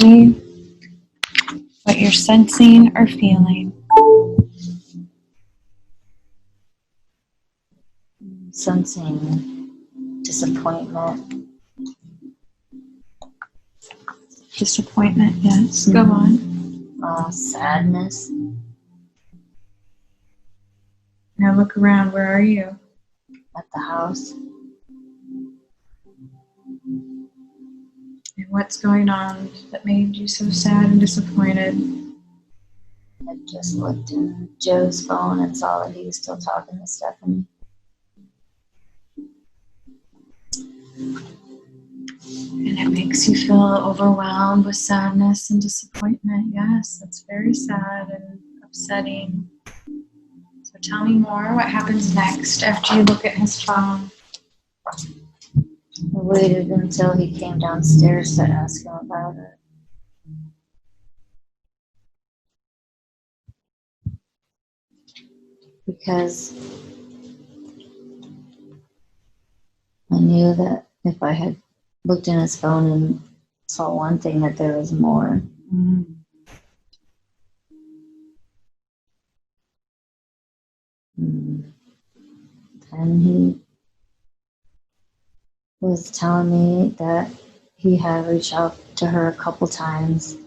me what you're sensing or feeling. Sensing disappointment. Disappointment, yes. Go on. Sadness. Now look around. Where are you? At the house. And what's going on that made you so sad and disappointed? I just looked in Joe's phone and saw that he was still talking to Stephanie. And it makes you feel overwhelmed with sadness and disappointment. Yes, that's very sad and upsetting. So tell me more. What happens next after you look at his phone? I waited until he came downstairs to ask him about it. Because I knew that if I had looked in his phone and saw one thing, that there was more. And he was telling me that he had reached out to her a couple times,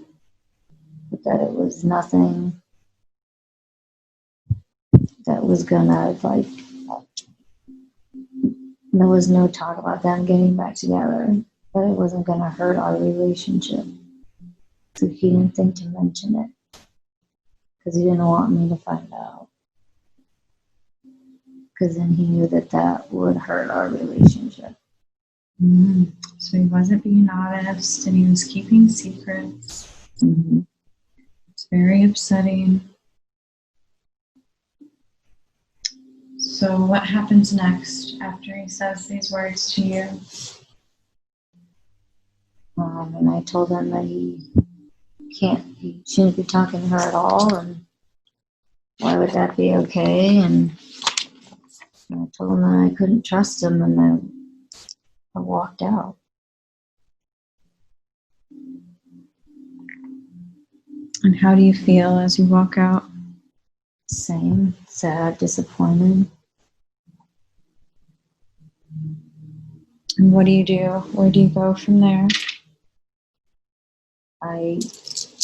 but that it was nothing that was gonna, like, there was no talk about them getting back together, that it wasn't gonna hurt our relationship. So he didn't think to mention it because he didn't want me to find out. Because then he knew that that would hurt our relationship. So he wasn't being honest and he was keeping secrets. It's very upsetting. So what happens next after he says these words to you? And I told him that he shouldn't be talking to her at all, and why would that be okay? And I told him that I couldn't trust him, and I walked out. And how do you feel as you walk out? Same, sad, disappointed. And what do you do? Where do you go from there? I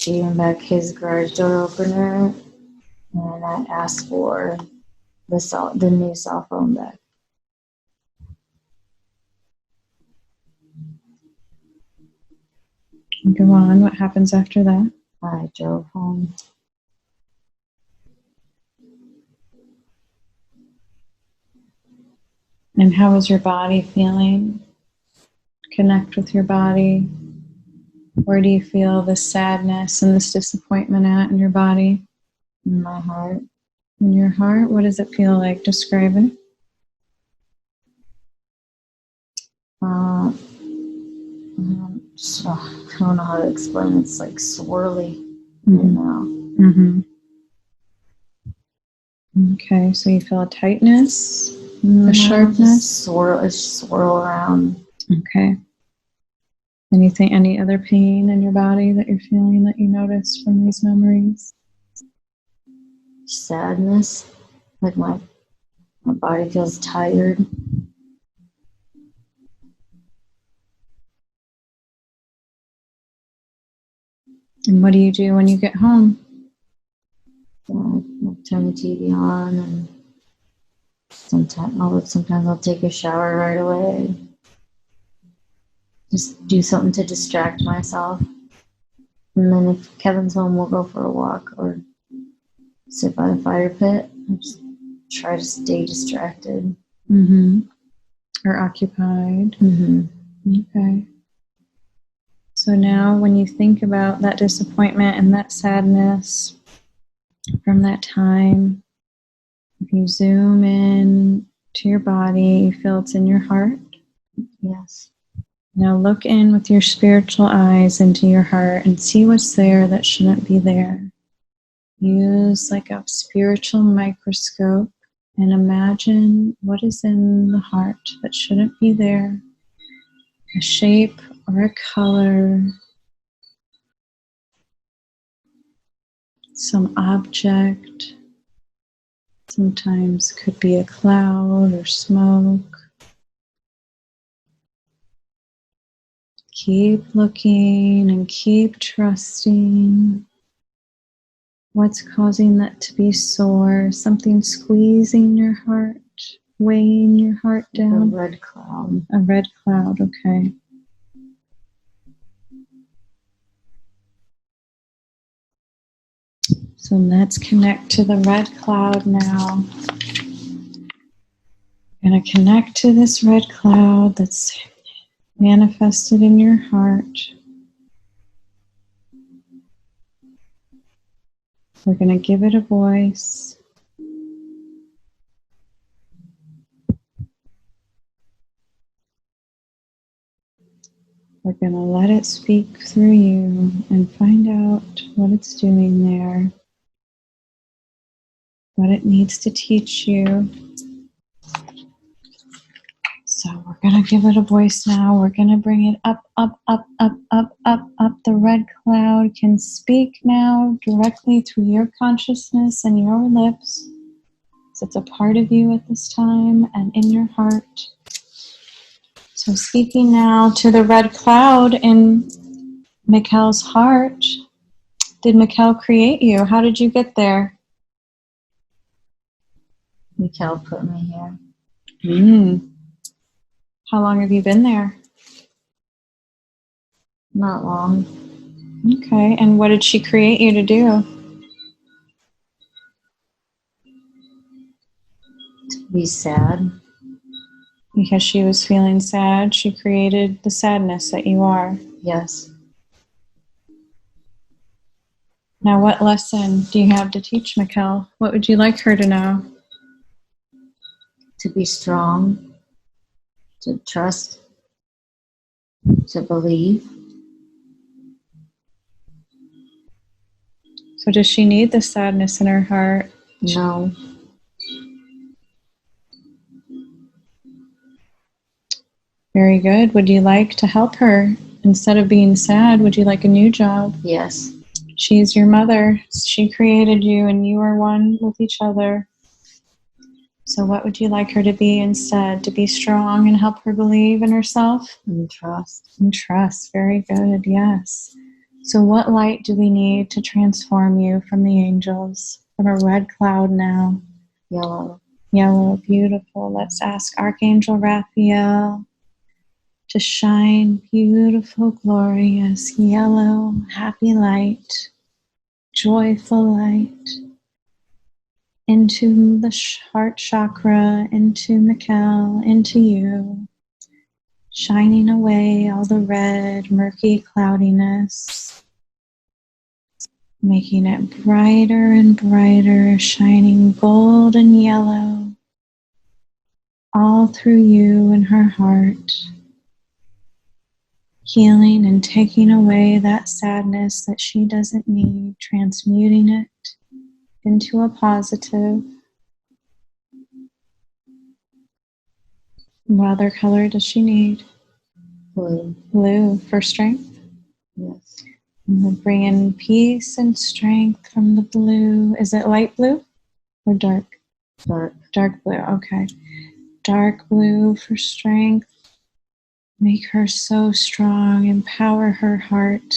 gave him back his garage door opener, and I asked for the new cell phone back. Go on. What happens after that? I drove home. And how is your body feeling? Connect with your body. Where do you feel this sadness and this disappointment at in your body? In my heart. In your heart? What does it feel like? Describe it. I don't know how to explain it. It's like swirly right now. Okay, so you feel a tightness, a sharpness? Swirl around. Okay. Anything, any other pain in your body that you're feeling that you noticed from these memories? Sadness. Like my body feels tired. And what do you do when you get home? I'll turn the TV on, and sometimes I'll take a shower right away. Just do something to distract myself. And then if Kevin's home, we'll go for a walk or sit by the fire pit and just try to stay distracted. Or occupied. Okay. So now when you think about that disappointment and that sadness from that time, if you zoom in to your body, you feel it's in your heart. Yes. Now look in with your spiritual eyes into your heart and see what's there that shouldn't be there. Use like a spiritual microscope and imagine what is in the heart that shouldn't be there. A shape or a color some object. Sometimes could be a cloud or smoke. Keep looking and keep trusting. What's causing that to be sore? Something squeezing your heart, weighing your heart down? A red cloud. A red cloud, okay. So let's connect to the red cloud now. We're going to connect to this red cloud that's manifested in your heart. We're going to give it a voice. We're going to let it speak through you and find out what it's doing there, what it needs to teach you. So we're going to give it a voice now. We're going to bring it up, up, up, up, up, up, up. The red cloud can speak now directly through your consciousness and your lips. So it's a part of you at this time and in your heart. So speaking now to the red cloud in Mikkel's heart. Did Mikkel create you? How did you get there? Mikkel put me here. How long have you been there? Not long. Okay, and what did she create you to do? To be sad. Because she was feeling sad, she created the sadness that you are. Yes. Now, what lesson do you have to teach Mikkel? What would you like her to know? To be strong. To trust. To believe. So does she need the sadness in her heart? No. Very good. Would you like to help her? Instead of being sad, would you like a new job? Yes. She's your mother. She created you and you are one with each other. So what would you like her to be instead? To be strong and help her believe in herself? And trust. And trust. Very good. Yes. So what light do we need to transform you from the angels? From a red cloud now. Yellow. Yellow. Beautiful. Let's ask Archangel Raphael to shine beautiful, glorious, yellow, happy light, joyful light into the heart chakra, into Mikkel, into you, shining away all the red, murky cloudiness, making it brighter and brighter, shining gold and yellow all through you and her heart. Healing and taking away that sadness that she doesn't need, transmuting it into a positive. What other color does she need? Blue. Blue for strength. Yes. And we'll bring in peace and strength from the blue. Is it light blue or dark? Dark. Dark blue, okay. Dark blue for strength. Make her so strong, empower her heart.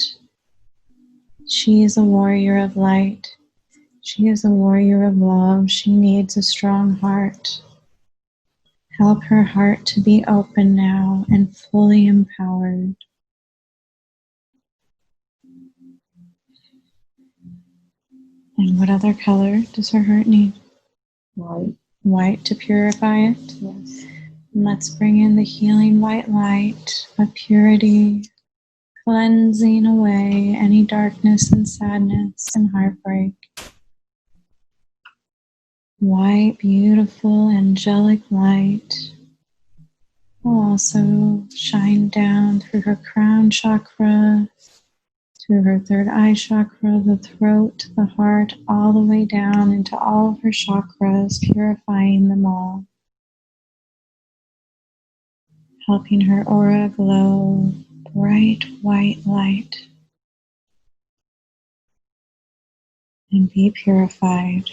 She is a warrior of light. She is a warrior of love. She needs a strong heart. Help her heart to be open now and fully empowered. And what other color does her heart need? White. White to purify it? Yes. And let's bring in the healing white light of purity, cleansing away any darkness and sadness and heartbreak. White, beautiful, angelic light will also shine down through her crown chakra, through her third eye chakra, the throat, the heart, all the way down into all of her chakras, purifying them all. Helping her aura glow, bright white light. and be purified.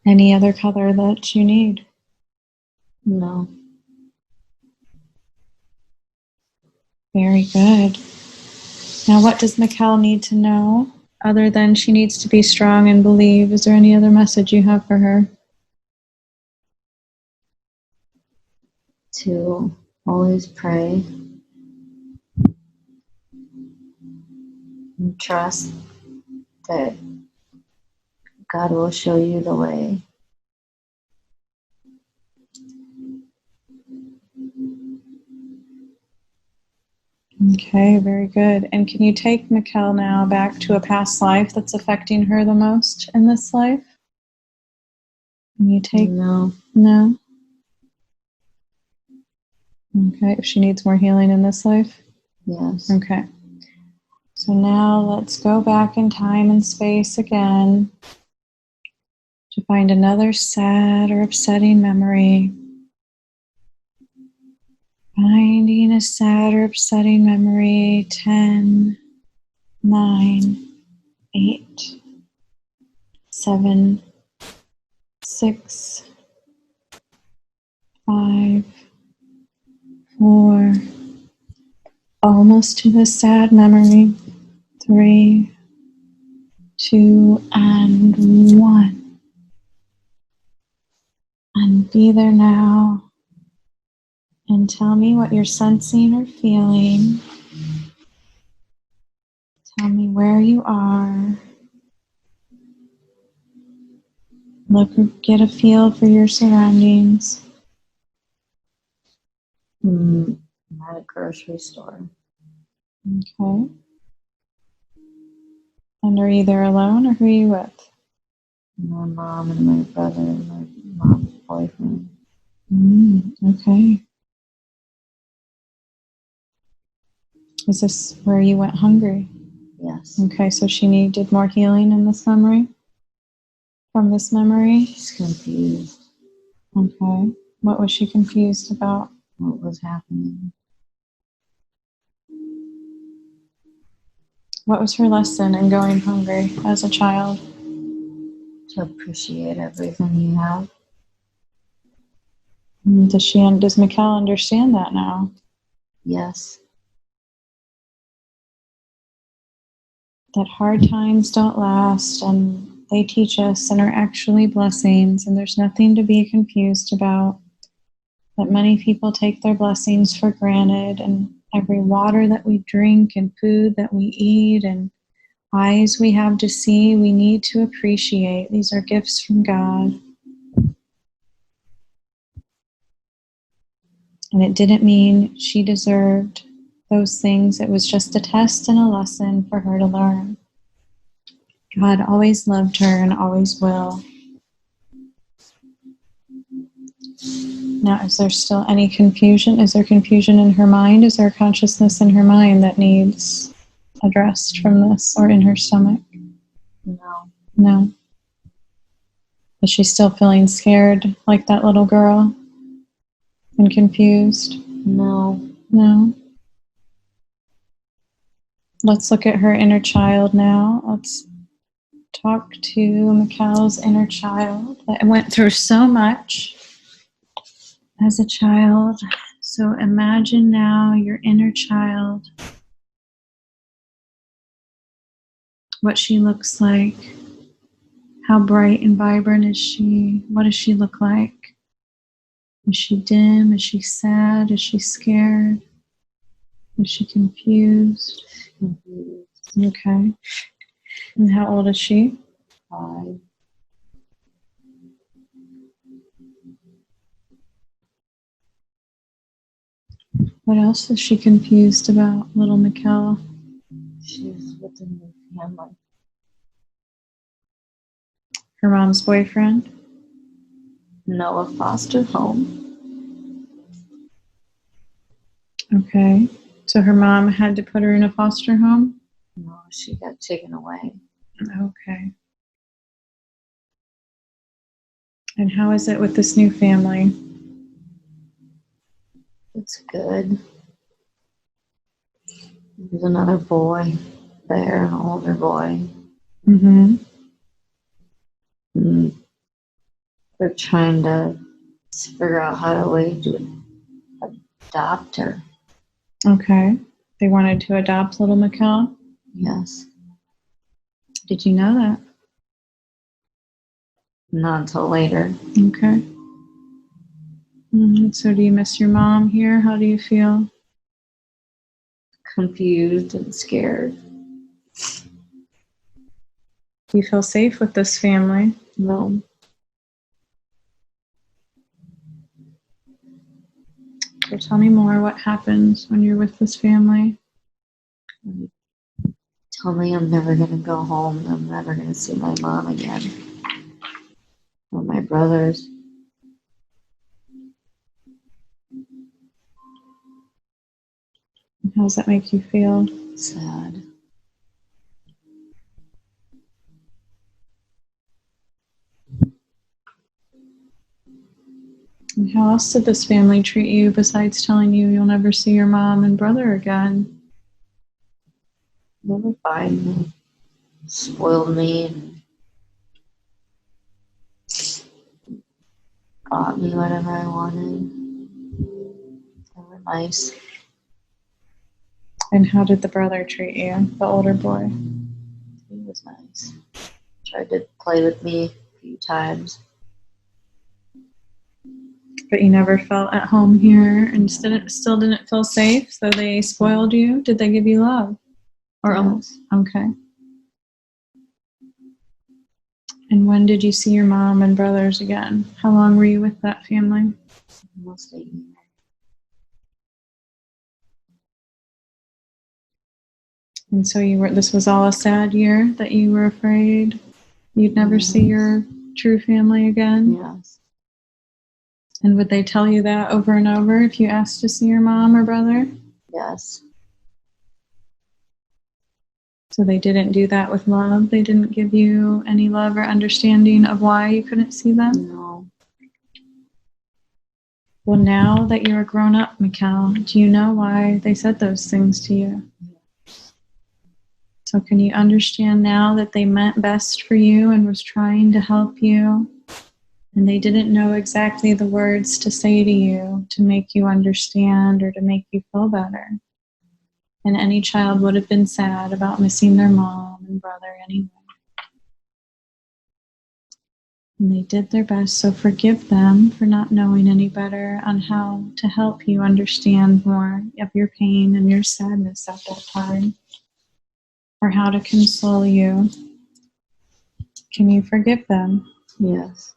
Any other color that you need? No. Very good. Now, what does Mikkel need to know other than she needs to be strong and believe? Is there any other message you have for her? To always pray and trust that God will show you the way. Okay, very good. And can you take Mikkel now back to a past life that's affecting her the most in this life? Can you take... No. No? Okay, if she needs more healing in this life? Yes. Okay. So now let's go back in time and space again to find another sad or upsetting memory. Finding a sad or upsetting memory. 10, 9, 8, 7, 6, 5, 4, almost to the sad memory. 3, 2, and 1. And be there now. And tell me what you're sensing or feeling. Tell me where you are. Look, get a feel for your surroundings. I'm at a grocery store. Okay. And are you there alone or who are you with? My mom and my brother and my mom's boyfriend. Okay. Is this where you went hungry? Yes. Okay, so she needed more healing in this memory? From this memory? She's confused. Okay. What was she confused about? What was happening? What was her lesson in going hungry as a child? To appreciate everything you have. Does Mikkel understand that now? Yes. That hard times don't last and they teach us and are actually blessings, and there's nothing to be confused about. That many people take their blessings for granted, and every water that we drink and food that we eat and eyes we have to see, we need to appreciate. These are gifts from God. And it didn't mean she deserved those things. It was just a test and a lesson for her to learn. God always loved her and always will. Now, is there still any confusion? Is there confusion in her mind? Is there a consciousness in her mind that needs addressed from this, or in her stomach? No. No. Is she still feeling scared like that little girl and confused? No. No. Let's look at her inner child now. Let's talk to Mikkel's inner child that went through so much as a child. So imagine now your inner child, what she looks like. How bright and vibrant is she? What does she look like? Is she dim? Is she sad? Is she scared? Is she confused? Okay. And how old is she? 5. What else is she confused about, little Mikkel? She's with a new family. Her mom's boyfriend? No, a foster home. Okay. So her mom had to put her in a foster home? No, she got taken away. Okay. And how is it with this new family? It's good. There's another boy. there, an older boy. Mm-hmm. And they're trying to figure out how to adopt her. Okay. They wanted to adopt little Mikkel. Yes. Did you know that? Not until later. Okay. So do you miss your mom here? How do you feel? Confused and scared. Do you feel safe with this family? No. So tell me more. What happens when you're with this family? Tell me I'm never going to go home. I'm never going to see my mom again. Or my brothers. How does that make you feel? Sad. And how else did this family treat you besides telling you you'll never see your mom and brother again? Never find me. Spoiled me and bought me whatever I wanted. They were nice. And how did the brother treat you, the older boy? He was nice. Tried to play with me a few times. But you never felt at home here and still didn't feel safe, so they spoiled you? Did they give you love? Or Yes. Okay. And when did you see your mom and brothers again? How long were you with that family? Almost a year. And so this was all a sad year that you were afraid you'd never see your true family again? Yes. And would they tell you that over and over if you asked to see your mom or brother? Yes. So they didn't do that with love? They didn't give you any love or understanding of why you couldn't see them? No. Well, now that you're a grown-up, Mikkel, do you know why they said those things to you? So can you understand now that they meant best for you and was trying to help you? And they didn't know exactly the words to say to you to make you understand or to make you feel better. And any child would have been sad about missing their mom and brother anyway. And they did their best, so forgive them for not knowing any better on how to help you understand more of your pain and your sadness at that time, or how to console you. Can you forgive them? Yes.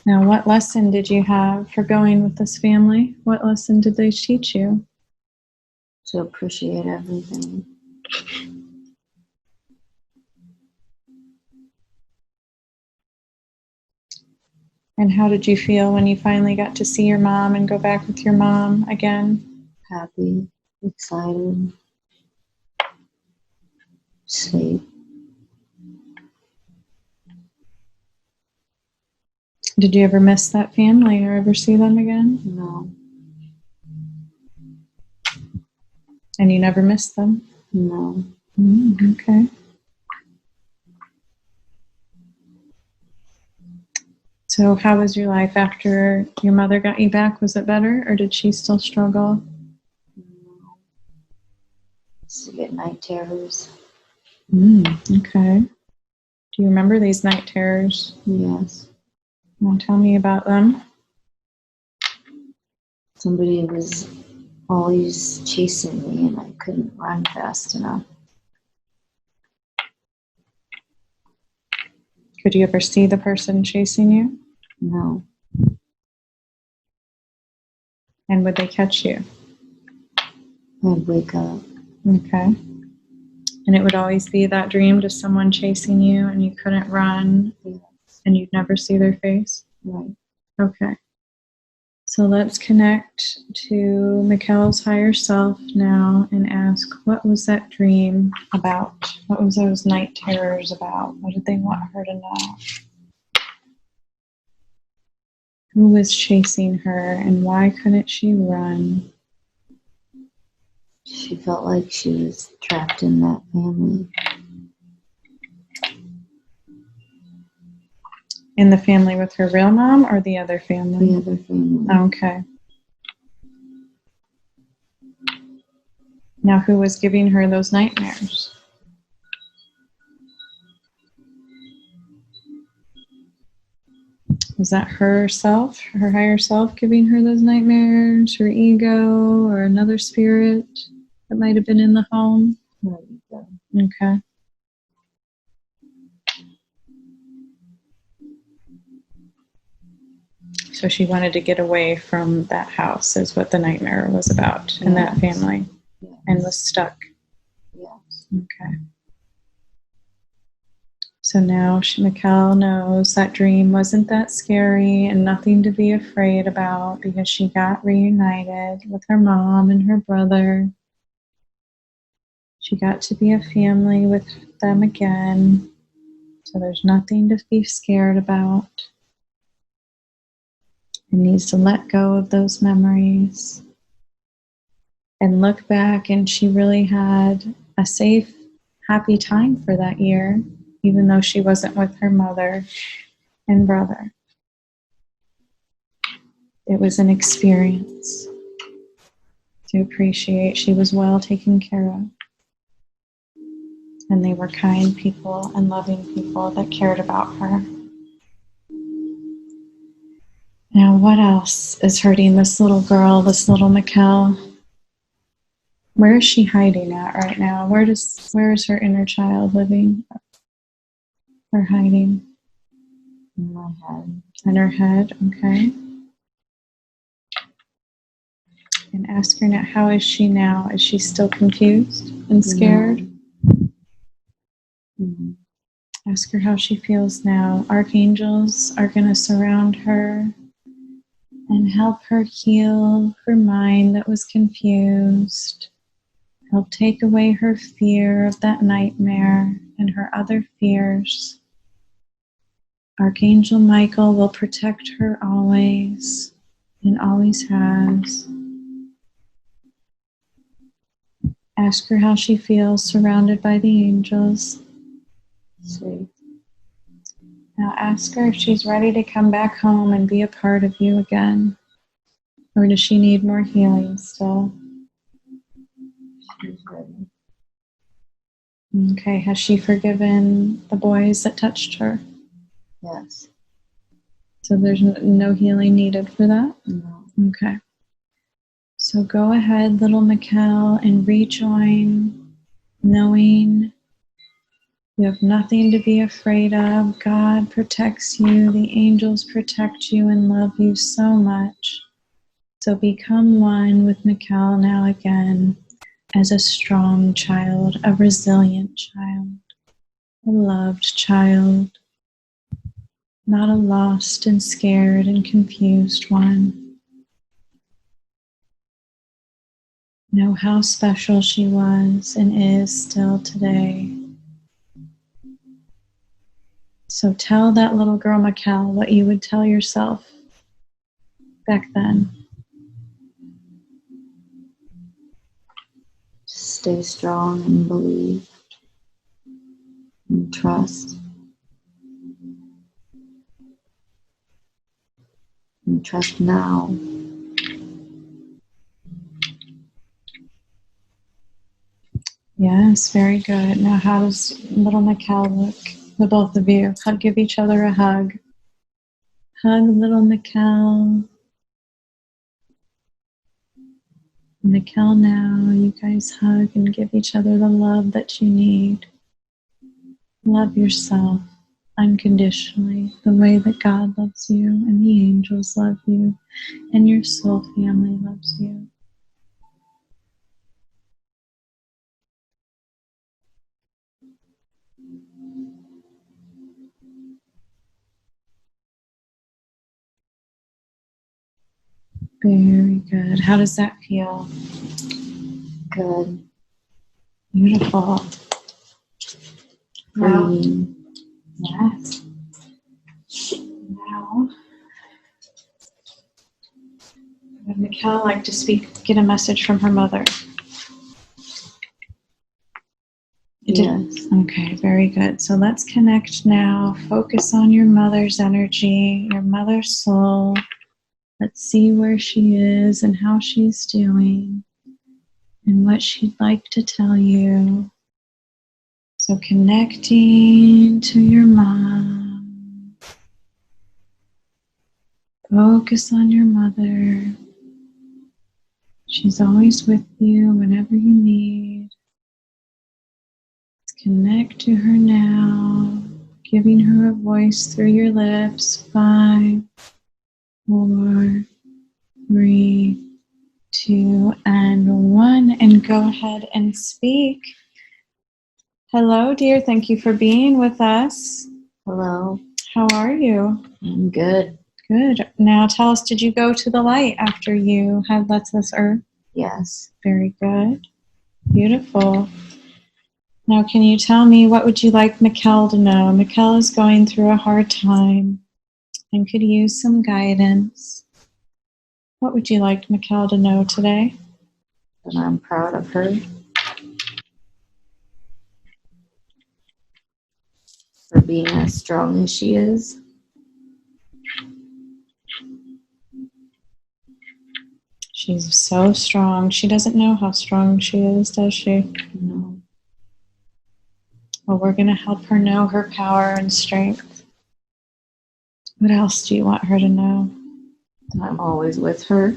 Now, what lesson did you have for going with this family? What lesson did they teach you? To appreciate everything. And how did you feel when you finally got to see your mom and go back with your mom again? Happy, excited, safe. Did you ever miss that family or ever see them again? No. And you never missed them? No. Okay. So how was your life after your mother got you back? Was it better, or did she still struggle? No. Used to get night terrors. Okay. Do you remember these night terrors? Yes. Well, tell me about them. Somebody was always chasing me and I couldn't run fast enough. Could you ever see the person chasing you? No. And would they catch you? I'd wake up. Okay. And it would always be that dream, just someone chasing you and you couldn't run and you'd never see their face? Right. Okay. So let's connect to Mikkel's higher self now and ask, what was that dream about? What was those night terrors about? What did they want her to know? Who was chasing her and why couldn't she run? She felt like she was trapped in that family. In the family with her real mom or the other family? The other family. Okay. Now, who was giving her those nightmares? Was that herself, her higher self giving her those nightmares, her ego, or another spirit that might have been in the home? There you go. Okay. So she wanted to get away from that house, is what the nightmare was about, and that family, and was stuck. Yes. Okay. So now Mikkel knows that dream wasn't that scary and nothing to be afraid about because she got reunited with her mom and her brother. She got to be a family with them again. So there's nothing to be scared about. It needs to let go of those memories and look back, and she really had a safe, happy time for that year, even though she wasn't with her mother and brother. It was an experience to appreciate. She was well taken care of. And they were kind people and loving people that cared about her. Now, what else is hurting this little girl, this little Mikkel? Where is she hiding at right now? Where is her inner child living or hiding? In my head. In her head, okay. And ask her now, how is she now? Is she still confused and scared? Mm-hmm. Ask her how she feels now. Archangels are going to surround her and help her heal her mind that was confused. Help take away her fear of that nightmare and her other fears. Archangel Michael will protect her always and always has. Ask her how she feels surrounded by the angels. Sweet. Now ask her if she's ready to come back home and be a part of you again. Or does she need more healing still? She's ready. Okay, has she forgiven the boys that touched her? Yes. So there's no healing needed for that? No. Okay. So go ahead, little Mikkel, and rejoin, knowing you have nothing to be afraid of. God protects you. The angels protect you and love you so much. So become one with Mikkel now again as a strong child, a resilient child, a loved child, not a lost and scared and confused one. Know how special she was and is still today. So tell that little girl, Mikkel, what you would tell yourself back then. Stay strong and believe and trust. And trust now. Yes, very good. Now, how does little Mikkel look? The both of you, give each other a hug. Hug little Mikkel. Mikkel now, you guys hug and give each other the love that you need. Love yourself unconditionally, the way that God loves you and the angels love you and your soul family loves you. Very good. How does that feel? Good. Beautiful. Freeing. Yes. Now, would Mikkel like to get a message from her mother? Yes. Okay, very good. So let's connect now. Focus on your mother's energy, your mother's soul. Let's see where she is and how she's doing and what she'd like to tell you. So connecting to your mom. Focus on your mother. She's always with you whenever you need. Let's connect to her now, giving her a voice through your lips. 5, 4, 3, 2, and 1. And go ahead and speak. Hello, dear. Thank you for being with us. Hello. How are you? I'm good. Good. Now tell us, did you go to the light after you had left this earth? Yes. Very good. Beautiful. Now, can you tell me, what would you like Mikkel to know? Mikkel is going through a hard time and could use some guidance. What would you like Mikkel to know today? And I'm proud of her for being as strong as she is. She's so strong. She doesn't know how strong she is, does she? No. Well, we're going to help her know her power and strength. What else do you want her to know? I'm always with her.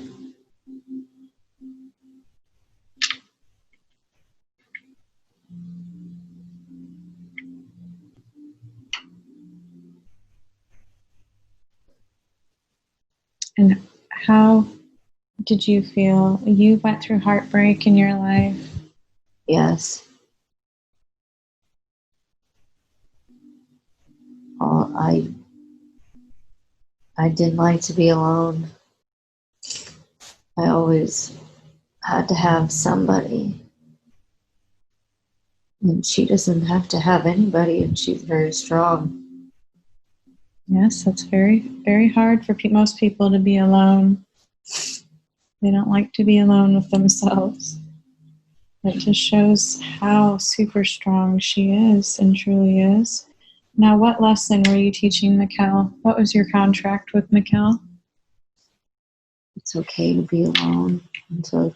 And how did you feel? You went through heartbreak in your life. Yes. I didn't like to be alone. I always had to have somebody. And she doesn't have to have anybody, and she's very strong. Yes, that's very, very hard for most people to be alone. They don't like to be alone with themselves. It just shows how super strong she is and truly is. Now, what lesson were you teaching Mikkel? What was your contract with Mikkel? It's okay to be alone and to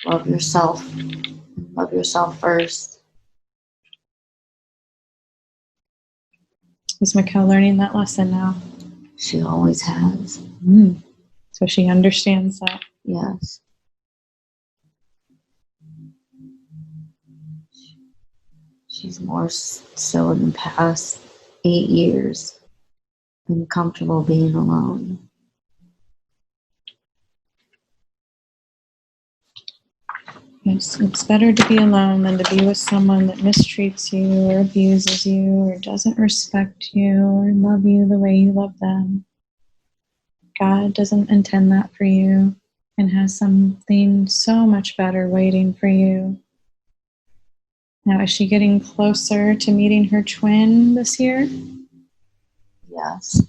love yourself. Love yourself first. Is Mikkel learning that lesson now? She always has. So she understands that. Yes. She's more so in the past 8 years been comfortable being alone. Yes, it's better to be alone than to be with someone that mistreats you or abuses you or doesn't respect you or love you the way you love them. God doesn't intend that for you and has something so much better waiting for you. Now, is she getting closer to meeting her twin this year? Yes.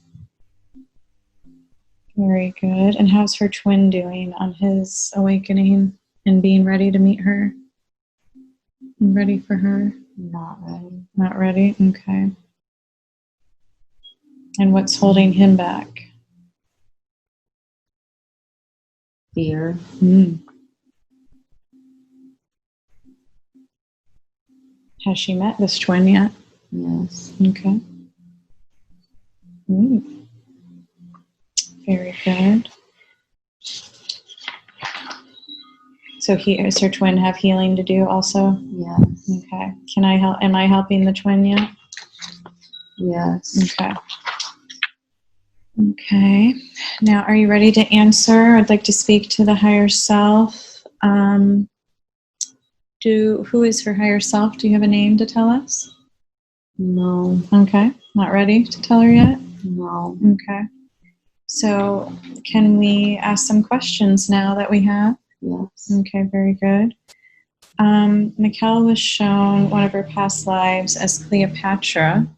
Very good. And how's her twin doing on his awakening and being ready to meet her? And ready for her? Not ready. Not ready? Okay. And what's holding him back? Fear. Has she met this twin yet? Yes. Okay. Very good. So does her twin have healing to do also? Yes. Okay. Can I help? Am I helping the twin yet? Yes. Okay. Okay. Now, are you ready to answer? I'd like to speak to the higher self. Who is her higher self? Do you have a name to tell us? No. Okay. Not ready to tell her yet? No. Okay. So can we ask some questions now that we have? Yes. Okay, very good. Mikkel was shown one of her past lives as Cleopatra.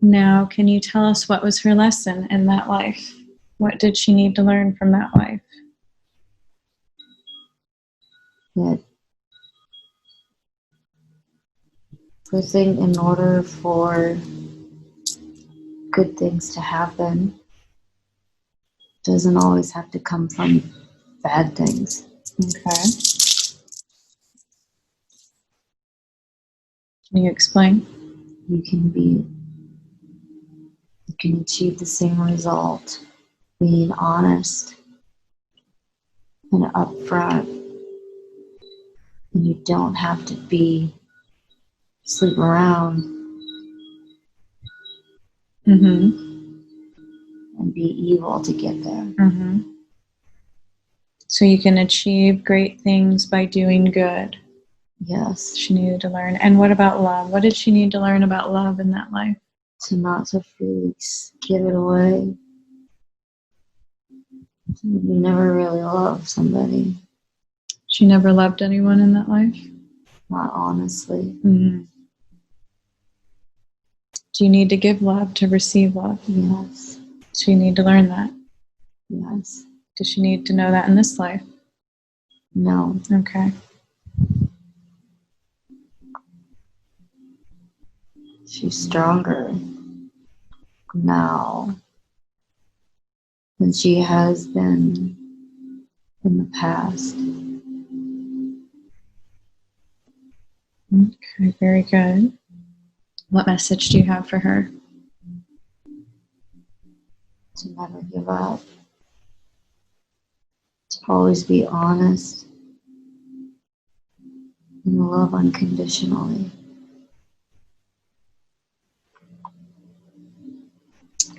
Now, can you tell us what was her lesson in that life? What did she need to learn from that life? That I think in order for good things to happen, doesn't always have to come from bad things. Okay. Can you explain? You can achieve the same result being honest and upfront, and you don't have to sleep around Mm-hmm. and be evil to get there. Mm-hmm. So you can achieve great things by doing good. Yes. She needed to learn. And what about love? What did she need to learn about love in that life? Not to freely give it away. You never really love somebody. She never loved anyone in that life? Not honestly. Mm-hmm. Do you need to give love to receive love? Yes. So you need to learn that. Yes. Does she need to know that in this life? No. Okay. She's stronger now than she has been in the past. Okay, very good. What message do you have for her? To never give up. To always be honest. And love unconditionally.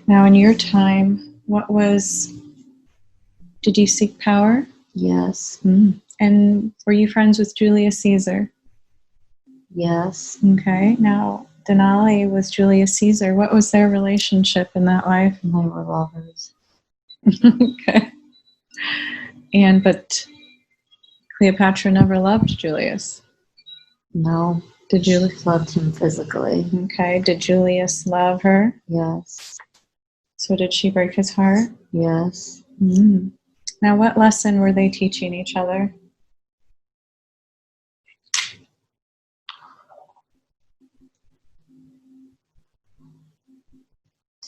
Now, in your time, did you seek power? Yes. And were you friends with Julius Caesar? Yes. Okay. Now, Denali was Julius Caesar. What was their relationship in that life? They were lovers. Okay. But Cleopatra never loved Julius. No. Did Julius loved him physically? Okay. Did Julius love her? Yes. So did she break his heart? Yes. Now, what lesson were they teaching each other?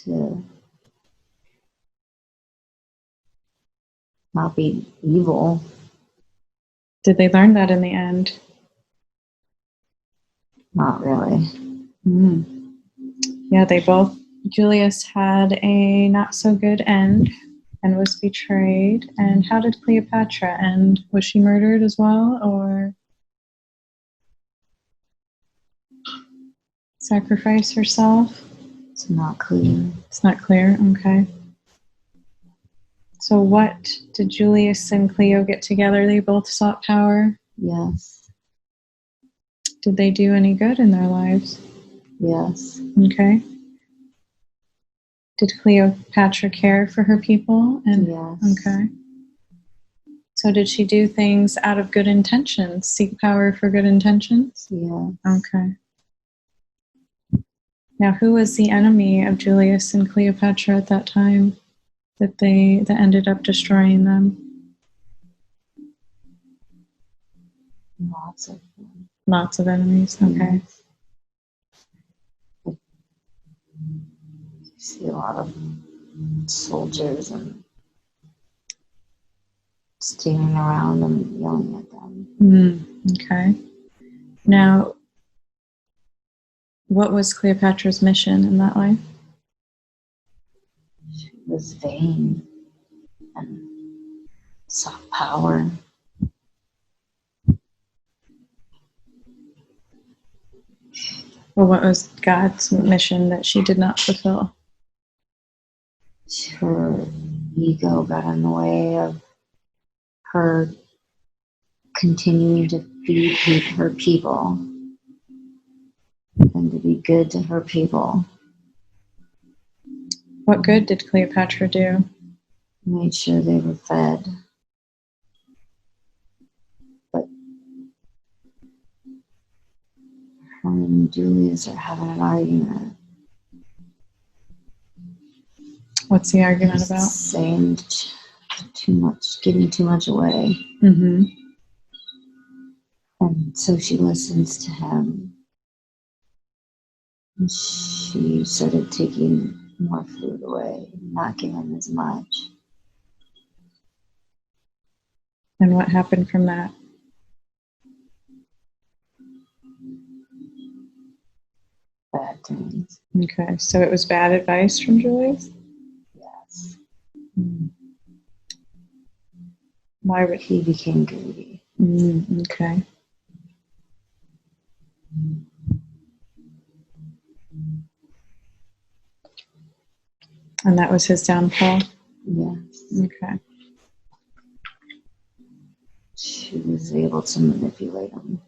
To not be evil. Did they learn that in the end? Not really. Yeah, Julius had a not so good end and was betrayed. And how did Cleopatra end? Was she murdered as well, or sacrifice herself? It's not clear. It's not clear. Okay. So what did Julius and Cleo get together? They both sought power. Yes. Did they do any good in their lives? Yes. Okay. Did Cleopatra care for her people? Yes. Okay. So did she do things out of good intentions? Seek power for good intentions? Yes. Okay. Now, who was the enemy of Julius and Cleopatra at that time that ended up destroying them? Lots of them. Lots of enemies. Okay. Yes. You see a lot of soldiers and standing around and yelling at them. Okay. Now, what was Cleopatra's mission in that life? She was vain and sought power. Well, what was God's mission that she did not fulfill? Her ego got in the way of her continuing to feed her people and to be good to her people. What good did Cleopatra do? Made sure they were fed. But her and Julius are having an argument. What's the argument about? Saying too much, giving too much away. And so she listens to him. And she started taking more food away, not giving as much. And what happened from that? Bad things. Okay, so it was bad advice from Julius? Yes. Why would He became greedy. Okay. And that was his downfall? Yes. Okay. She was able to manipulate him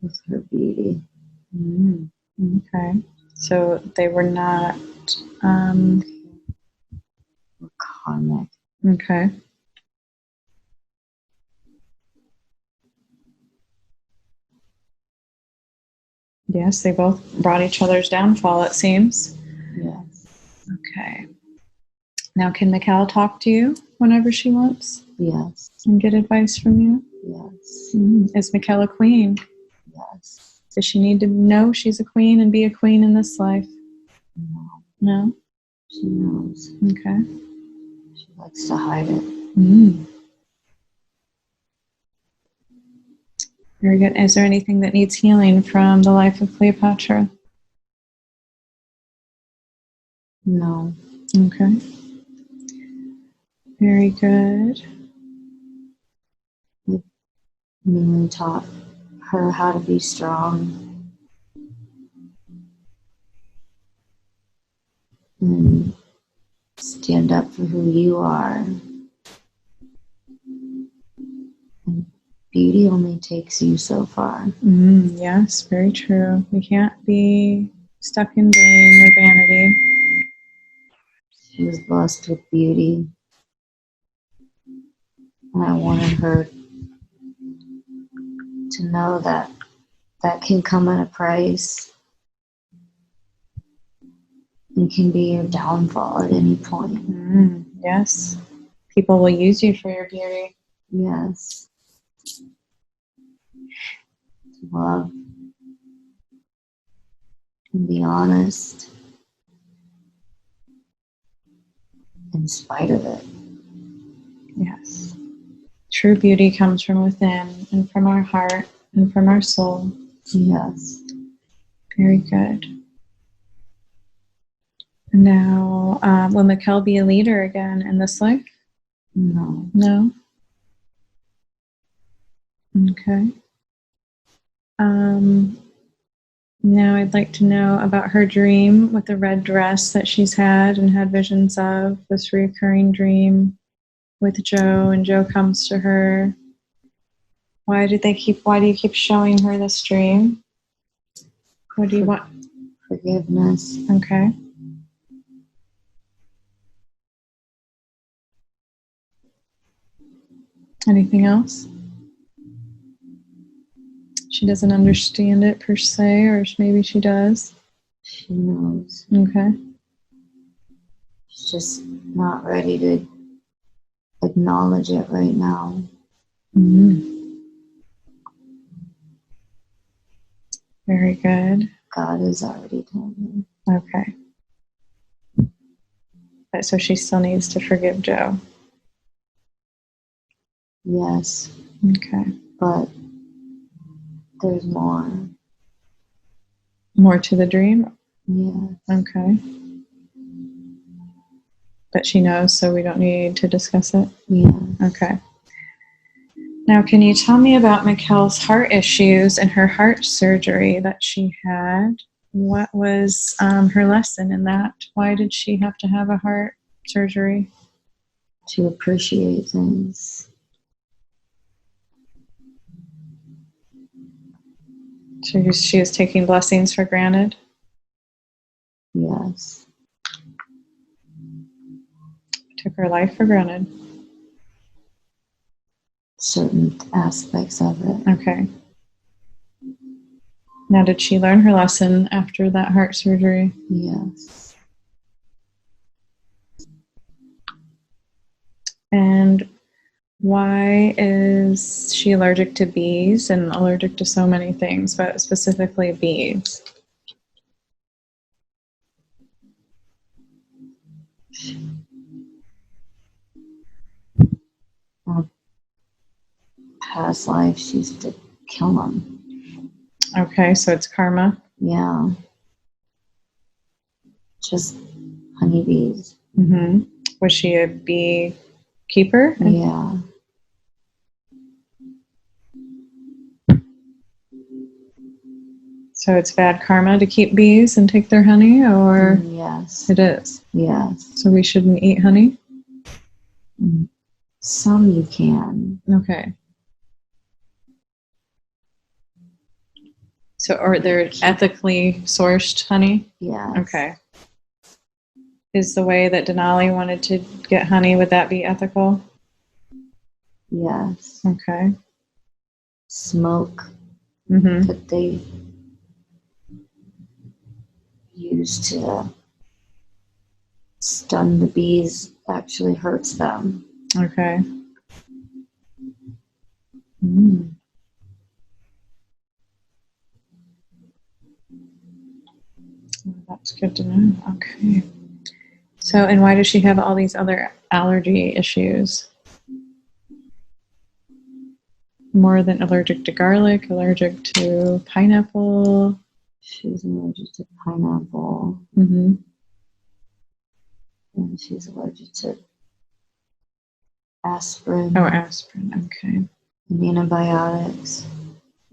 with her beauty. Okay. So they were not Karmic. okay. Yes, they both brought each other's downfall, it seems. Yes. Okay. Now, can Mikkel talk to you whenever she wants Yes. and get advice from you? Yes. Is Mikkel a queen? Yes. Does she need to know she's a queen and be a queen in this life? No. No? She knows. Okay. She likes to hide it. Very good. Is there anything that needs healing from the life of Cleopatra? No. Okay. Very good. Mainly taught her how to be strong and stand up for who you are. And beauty only takes you so far. Yes, very true. We can't be stuck in vain or vanity. She was blessed with beauty. And I wanted her to know that that can come at a price and can be your downfall at any point. Yes. People will use you for your beauty. Yes. To love and be honest in spite of it. Yes. True beauty comes from within and from our heart and from our soul. Yes. Very good. Now, will Mikkel be a leader again in this life? No. No? Okay. Now I'd like to know about her dream with the red dress that she's had and had visions of, this recurring dream with Joe, and Joe comes to her. Why do you keep showing her this dream? What do you want? Forgiveness. Okay. Anything else? She doesn't understand it per se, or maybe she does. She knows. Okay. She's just not ready to acknowledge it right now. Very good. God has already told me. Okay. But so she still needs to forgive Joe. Yes. Okay. But there's more. More to the dream? Yes. Okay. But she knows, so we don't need to discuss it? Yeah. Okay. Now, can you tell me about Mikkel's heart issues and her heart surgery that she had? What was her lesson in that? Why did she have to have a heart surgery? To appreciate things. She was taking blessings for granted? Yes. Took her life for granted? Certain aspects of it. Okay. Now, did she learn her lesson after that heart surgery? Yes. And why is she allergic to bees and allergic to so many things, but specifically bees? Her past life, she used to kill them. Okay, so it's karma. Yeah. Just honeybees. Mm-hmm. Was she a beekeeper? Yeah. So it's bad karma to keep bees and take their honey, or Yes. it is? Yes. So we shouldn't eat honey? Some you can. Okay. So, or they're ethically sourced honey? Yes. Okay. Is the way that Denali wanted to get honey, would that be ethical? Yes. Okay. Smoke Mm-hmm. that they use to stun the bees actually hurts them. Okay. Mm. That's good to know. Okay. So, and why does she have all these other allergy issues? More than allergic to garlic, allergic to pineapple? She's allergic to pineapple. Mm-hmm. And she's allergic to aspirin. Oh, aspirin. Okay. And antibiotics.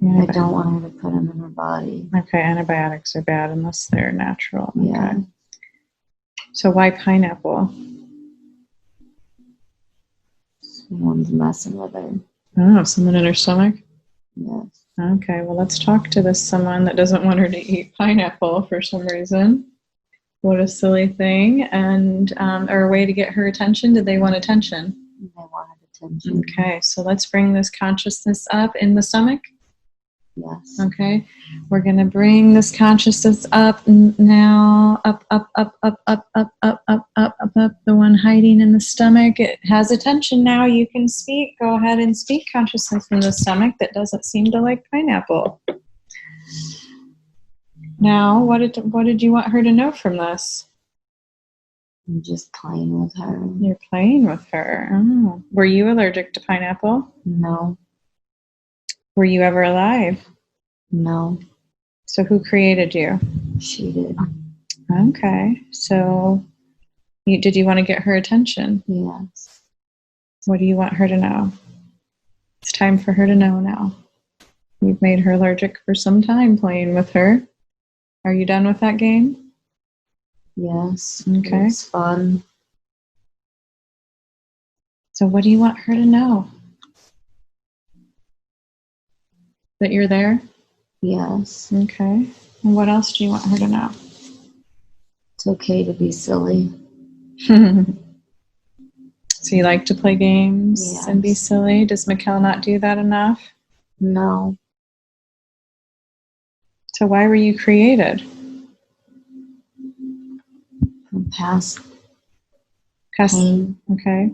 Yeah, I don't want her to put them in her body. Okay, antibiotics are bad unless they're natural. Okay. Yeah. So why pineapple? Someone's messing with her. Oh, someone in her stomach? Yes. Okay, well, let's talk to this someone that doesn't want her to eat pineapple for some reason. What a silly thing. And, or a way to get her attention. Did they want attention? They wanted attention. Okay, so let's bring this consciousness up in the stomach. Yes. Okay, we're going to bring this consciousness up now, up, the one hiding in the stomach. It has attention now. You can speak. Go ahead and speak consciousness in the stomach that doesn't seem to like pineapple. Now, what did you want her to know from this? I'm just playing with her. You're playing with her. Oh. Were you allergic to pineapple? No. Were you ever alive? No. So who created you? She did. Okay. So did you want to get her attention? Yes. What do you want her to know? It's time for her to know now. You've made her allergic for some time playing with her. Are you done with that game? Yes. Okay. It's fun. So what do you want her to know? That you're there? Yes. Okay. And what else do you want her to know? It's okay to be silly. So you like to play games Yes. and be silly? Does Mikkel not do that enough? No. So why were you created? From past Pain. Okay.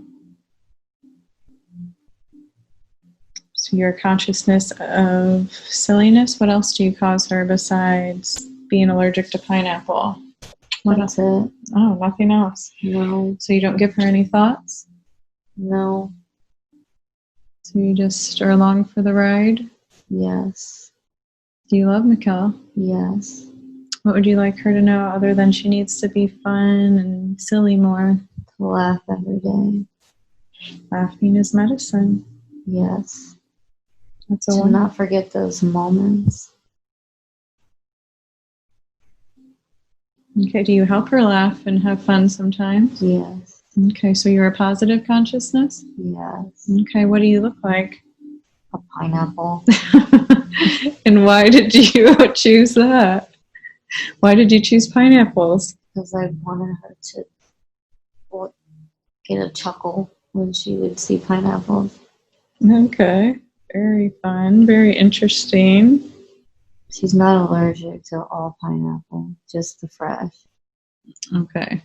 So your consciousness of silliness, what else do you cause her besides being allergic to pineapple? What That's else? it. Oh, nothing else. No. So you don't give her any thoughts? No. So you just are along for the ride? Yes. Do you love Mikkel? Yes. What would you like her to know other than she needs to be fun and silly more? To laugh every day. Laughing is medicine. Yes. That's a To one. not forget those moments. Okay, do you help her laugh and have fun sometimes? Yes. Okay, so you're a positive consciousness? Yes. Okay, what do you look like? A pineapple. And why did you choose that? Why did you choose pineapples? Because I wanted her to get a chuckle when she would see pineapples. Okay, very fun, very interesting. She's not allergic to all pineapple, just the fresh. Okay.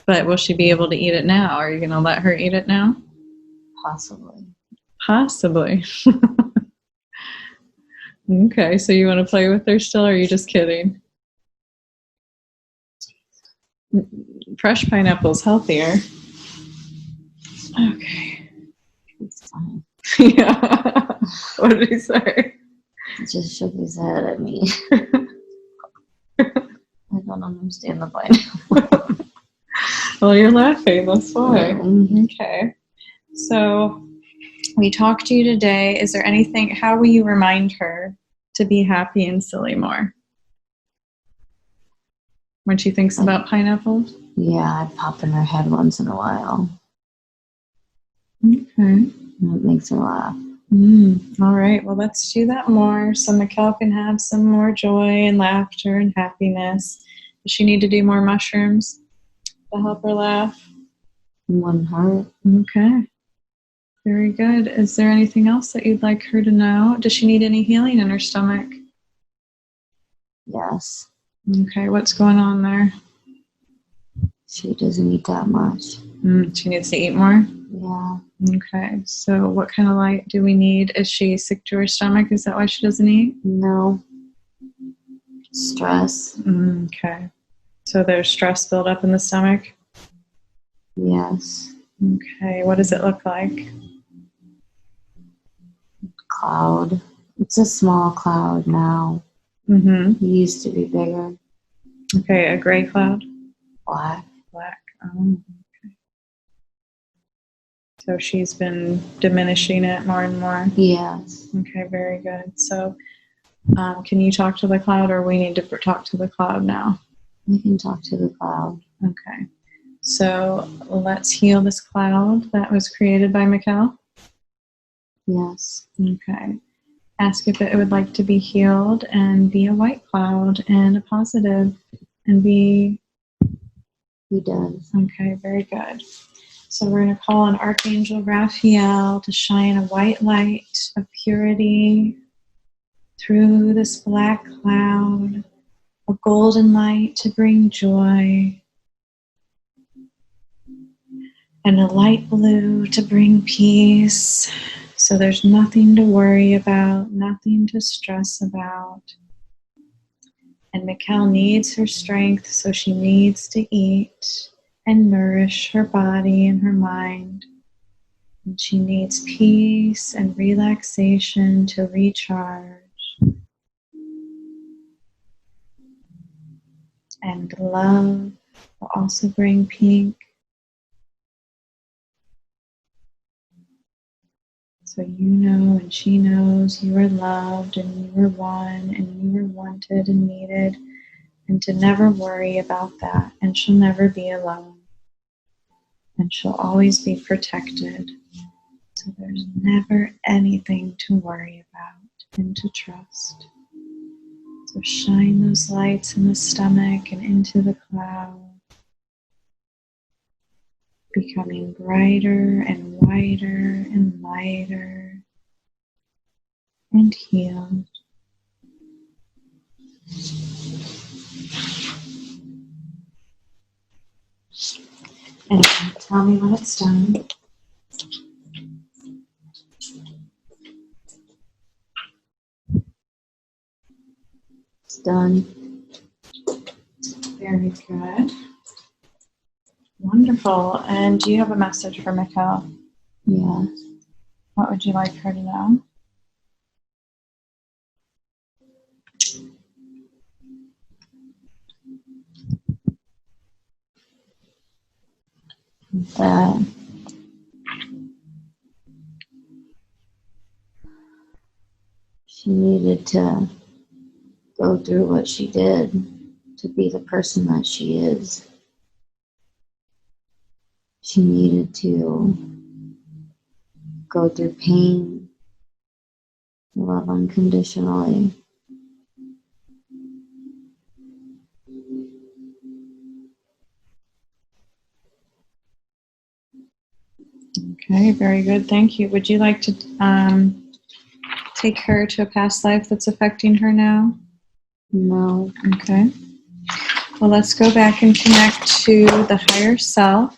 But will she be able to eat it now? Are you going to let her eat it now? Possibly. Possibly. Okay, so you want to play with her still, or are you just kidding? Fresh pineapple's healthier. Okay. He's fine. Yeah. What did he say? He just shook his head at me. I don't understand the pineapple. Well, you're laughing. That's why. Mm-hmm. Okay. So we talked to you today. Is there anything, how will you remind her to be happy and silly more when she thinks about pineapples? Yeah, I pop in her head once in a while. Okay. And it makes her laugh. All right. Well, let's do that more so Mikkel can have some more joy and laughter and happiness. Does she need to do more mushrooms to help her laugh? One heart. Okay. Very good. Is there anything else that you'd like her to know? Does she need any healing in her stomach? Yes. Okay. What's going on there? She doesn't eat that much. She needs to eat more? Yeah. Okay. So what kind of light do we need? Is she sick to her stomach? Is that why she doesn't eat? No. Stress. Okay. So there's stress built up in the stomach? Yes. Okay. What does it look like? Cloud. It's a small cloud now. Mm-hmm. It used to be bigger. Okay. A gray cloud? Black. Black. Oh, okay. So she's been diminishing it more and more? Yes. Okay. Very good. So can you talk to the cloud, or we need to talk to the cloud now? We can talk to the cloud. Okay. So let's heal this cloud that was created by Mikkel. Yes. Okay. Ask if it would like to be healed and be a white cloud and a positive and be... He does. Okay, very good. So we're going to call on Archangel Raphael to shine a white light of purity through this black cloud, a golden light to bring joy, and a light blue to bring peace. So there's nothing to worry about, nothing to stress about. And Mikkel needs her strength, so she needs to eat and nourish her body and her mind. And she needs peace and relaxation to recharge. And love will also bring pink. So you know and she knows you are loved and you are one and you are wanted and needed, and to never worry about that. And she'll never be alone. And she'll always be protected. So there's never anything to worry about and to trust. So shine those lights in the stomach and into the cloud, becoming brighter and whiter and lighter and healed. And tell me when it's done. It's done. Very good. Wonderful. And do you have a message for Mikkel? Yes. What would you like her to know? That she needed to go through what she did to be the person that she is. She needed to go through pain, love unconditionally. Okay, very good. Thank you. Would you like to take her to a past life that's affecting her now? No. Okay. Well, let's go back and connect to the higher self.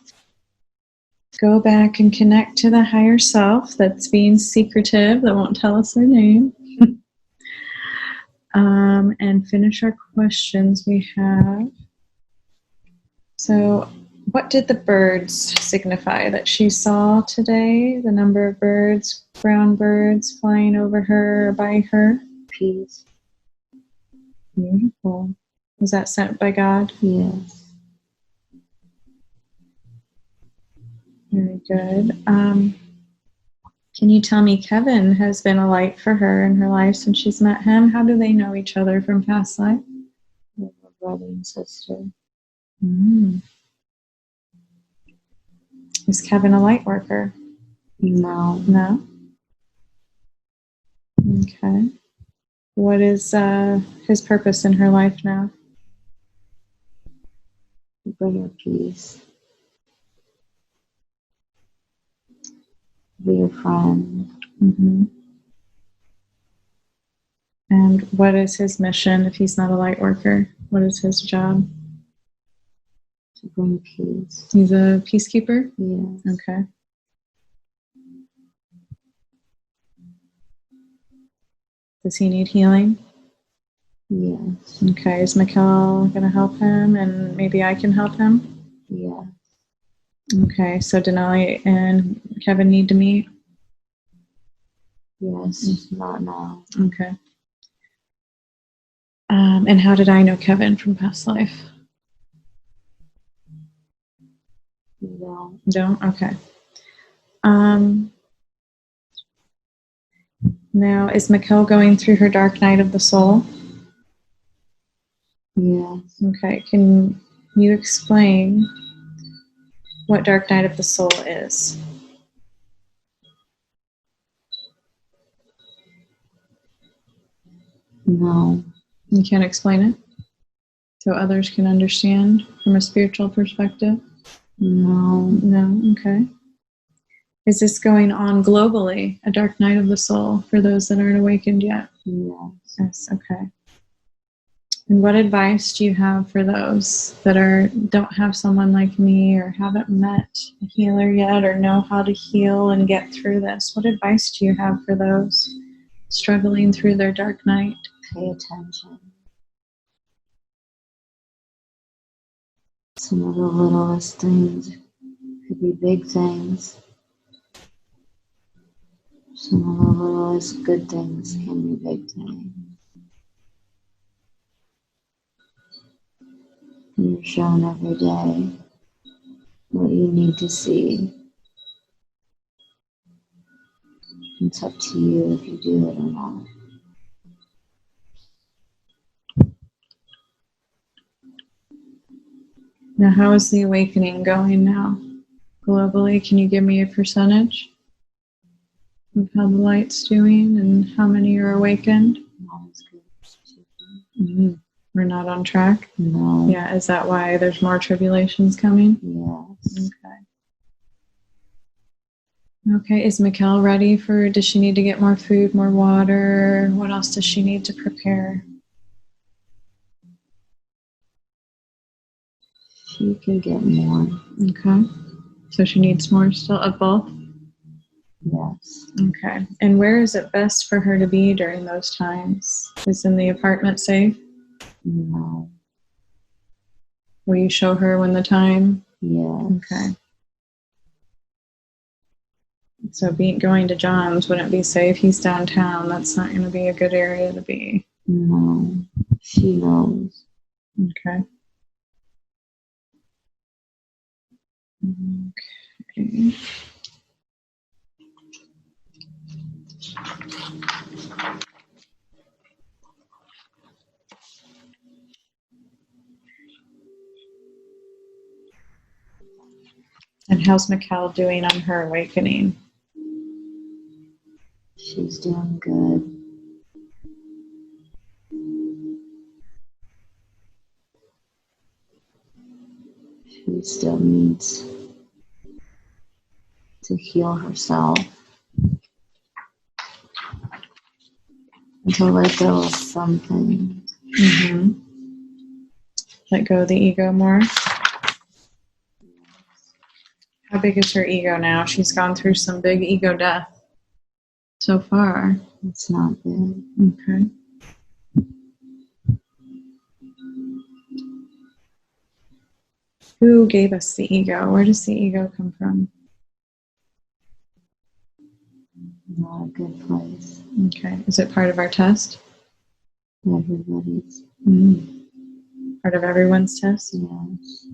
Go back and connect to the higher self that's being secretive, that won't tell us their name. And finish our questions we have. So What did the birds signify that she saw today? The number of birds, brown birds flying over her or by her? Peace. Beautiful. Was that sent by God? Yes. Very good. Can you tell me, Kevin has been a light for her in her life since she's met him? How do they know each other from past life? We're brother and sister. Mm. Is Kevin a light worker? No. No? Okay. What is his purpose in her life now? Bring her peace. Be a friend. Mm-hmm. And what is his mission if he's not a light worker? What is his job? To bring peace. He's a peacekeeper? Yes. Okay. Does he need healing? Yes. Okay. Is Mikkel going to help him and maybe I can help him? Yes. Okay. So Denali and Kevin need to meet? Yes. Not now. Okay. And how did I know Kevin from past life? No. Don't? Okay. Now, is Mikkel going through her dark night of the soul? Yes. Okay. Can you explain what dark night of the soul is? No. You can't explain it so others can understand from a spiritual perspective? No. No? Okay. Is this going on globally, a dark night of the soul, for those that aren't awakened yet? Yes. Yes, okay. And what advice do you have for those that don't have someone like me or haven't met a healer yet or know how to heal and get through this? What advice do you have for those struggling through their dark night? Pay attention. Some of the littlest things could be big things. Some of the littlest good things can be big things. You're shown every day what you need to see. It's up to you if you do it or not. Now, how is the awakening going now? Globally, can you give me a percentage of how the light's doing and how many are awakened? Not as good as Mm-hmm. We're not on track? No. Yeah, is that why there's more tribulations coming? Yes. Okay. Okay, is Mikkel ready does she need to get more food, more water? What else does she need to prepare? She can get more. Okay. So she needs more still of both? Yes. Okay. And where is it best for her to be during those times? Is in the apartment safe? No. Will you show her when the time? Yes. Okay. So going to John's wouldn't be safe. He's downtown. That's not going to be a good area to be. No. She knows. Okay. Okay. And how's Mikkel doing on her awakening? She's doing good. She still needs to heal herself and to let go of something. Mm-hmm. Let go of the ego more. How big is her ego now? She's gone through some big ego death so far. It's not big. Okay. Who gave us the ego? Where does the ego come from? Not a good place. Okay. Is it part of our test? Everybody's. Part of everyone's test? Yes.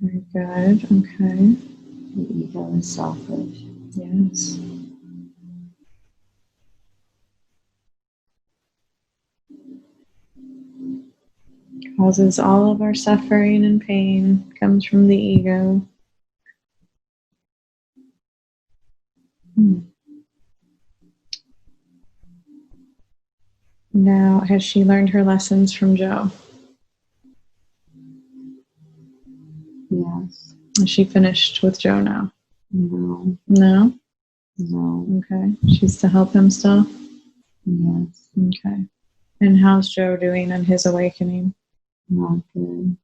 Very good. Okay. The ego is selfish. Yes. Causes all of our suffering and pain, comes from the ego. Now, has she learned her lessons from Joe? Yes. Is she finished with Joe now? No. No? No. Okay. She's to help him still? Yes. Okay. And how's Joe doing on his awakening? Not good.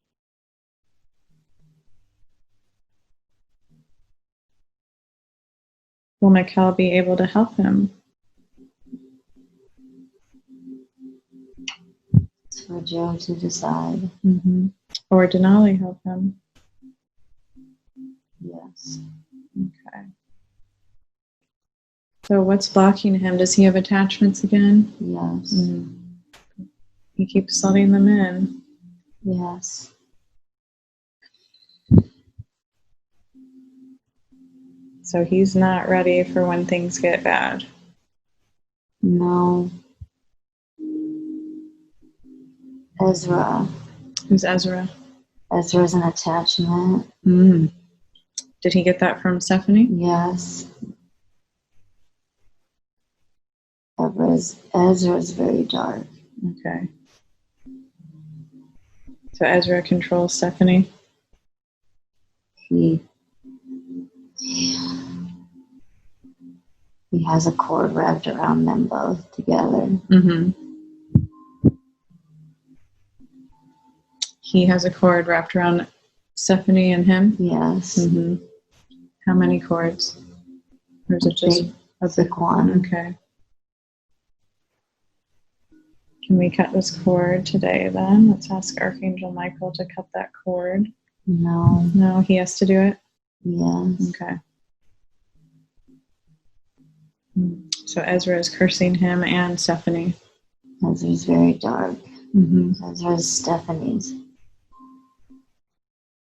Will Mikkel be able to help him? It's for Joe to decide. Or Denali help him? Yes. Okay. So what's blocking him? Does he have attachments again? Yes. He keeps letting them in. Yes. So he's not ready for when things get bad. No. Ezra. Who's Ezra? Ezra's an attachment. Did he get that from Stephanie? Yes. Ezra's very dark. Okay. So Ezra controls Stephanie? He has a cord wrapped around them both together. He has a cord wrapped around Stephanie and him? Yes. How many cords? Or is it just a big one? Okay. Can we cut this cord today then? Let's ask Archangel Michael to cut that cord. No. No, he has to do it? Yes. Okay. So Ezra is cursing him and Stephanie. Ezra's very dark. Ezra's Stephanie's.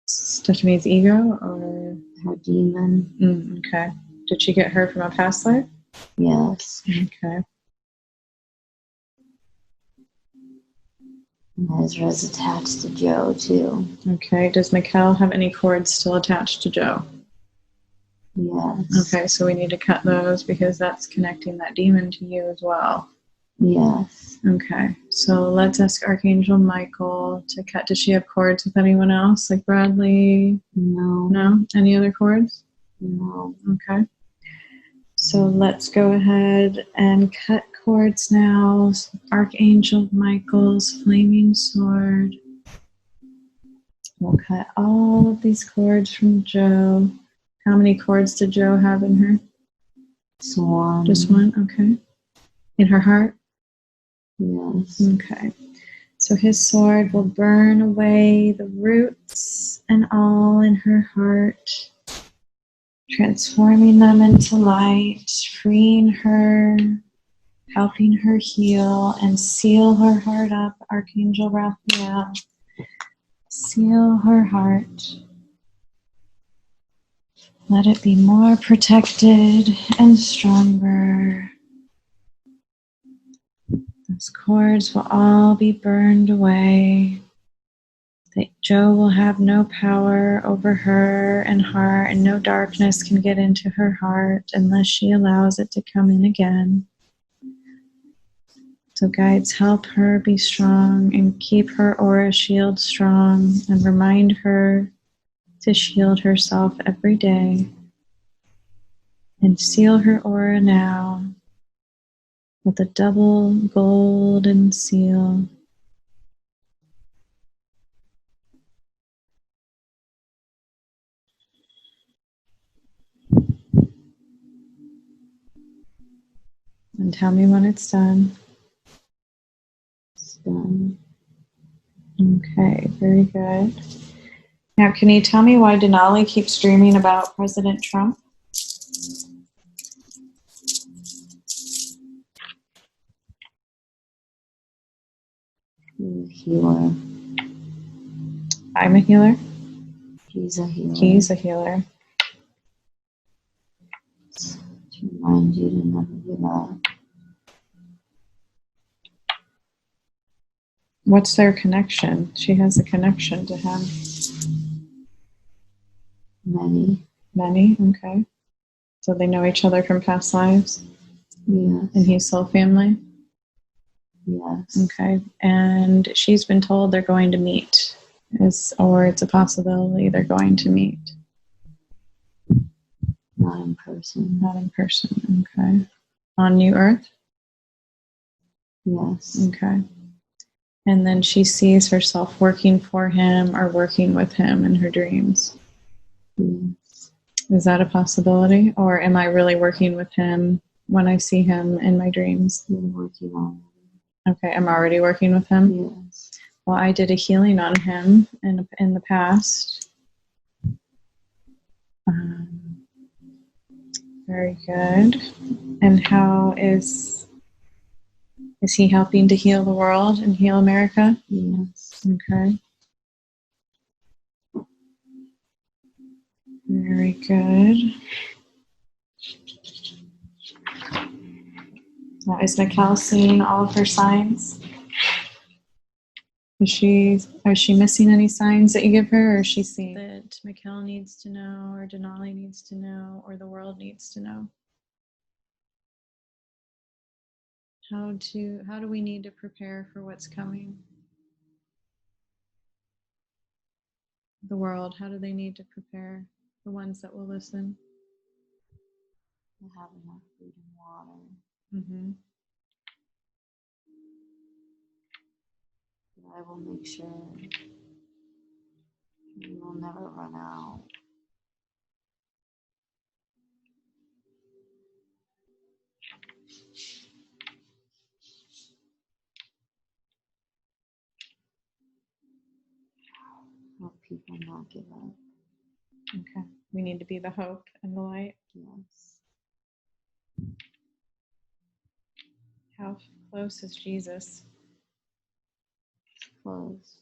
Stephanie's ego or? Her demon. Okay. Did she get her from a past life? Yes. Okay. And Ezra's attached to Joe too. Okay. Does Mikkel have any cords still attached to Joe? Yes. Okay, so we need to cut those because that's connecting that demon to you as well. Yes. Okay, so let's ask Archangel Michael to cut. Does she have cords with anyone else, like Bradley? No. No? Any other cords? No. Okay. So let's go ahead and cut cords now. Archangel Michael's flaming sword. We'll cut all of these cords from Joe. How many cords did Joe have in her? Just one. Just one? Okay. In her heart? Yes. Okay. So his sword will burn away the roots and all in her heart, transforming them into light, freeing her, helping her heal, and seal her heart up, Archangel Raphael. Seal her heart. Let it be more protected and stronger. Those cords will all be burned away. That Joe will have no power over her and heart, and no darkness can get into her heart unless she allows it to come in again. So guides, help her be strong and keep her aura shield strong and remind her to shield herself every day. And seal her aura now with a double golden seal. And tell me when it's done. It's done. Okay, very good. Now, can you tell me why Denali keeps dreaming about President Trump? He's a healer. I'm a healer. He's a healer. He's a healer. To remind you to never give up. What's their connection? She has a connection to him. Many. Many? Okay. So they know each other from past lives? Yes. And he's soul family? Yes. Okay. And she's been told they're going to meet. Or it's a possibility they're going to meet. Not in person. Not in person. Okay. On New Earth? Yes. Okay. And then she sees herself working for him or working with him in her dreams. Yes. Is that a possibility? Or am I really working with him when I see him in my dreams? You're working on Okay, I'm already working with him? Yes. Well, I did a healing on him in the past. Very good. And how is he helping to heal the world and heal America? Yes. Okay. Very good. Now, is Mikkel seeing all of her signs? Is she missing any signs that you give her, or is she seeing that Mikkel needs to know, or Denali needs to know, or the world needs to know? How do we need to prepare for what's coming? The world, how do they need to prepare? The ones that will listen? I have enough food and water. Mm-hmm. But I will make sure we will never run out. Help people not give up. Okay. We need to be the hope and the light. Yes. How close is Jesus? Close.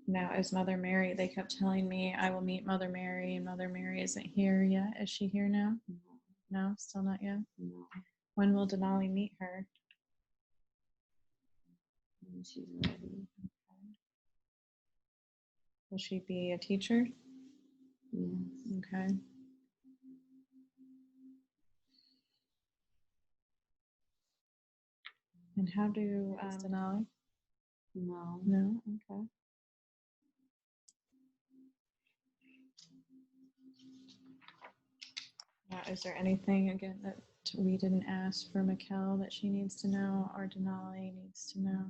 Now, is Mother Mary? They kept telling me I will meet Mother Mary, and Mother Mary isn't here yet. Is she here now? No, still not yet. No. When will Denali meet her? When she's ready. Will she be a teacher? Yes. Okay. And how do Denali? No. No? Okay. Now, is there anything, again, that we didn't ask for Mikkel that she needs to know, or Denali needs to know?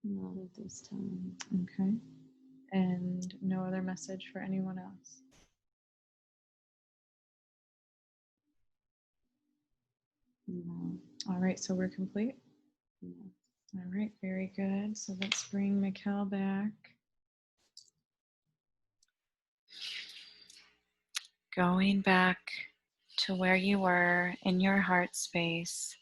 Not at this time. Okay. And no other message for anyone else? No. All right, so we're complete? Yes. All right, very good. So let's bring Mikkel back. Going back to where you were in your heart space,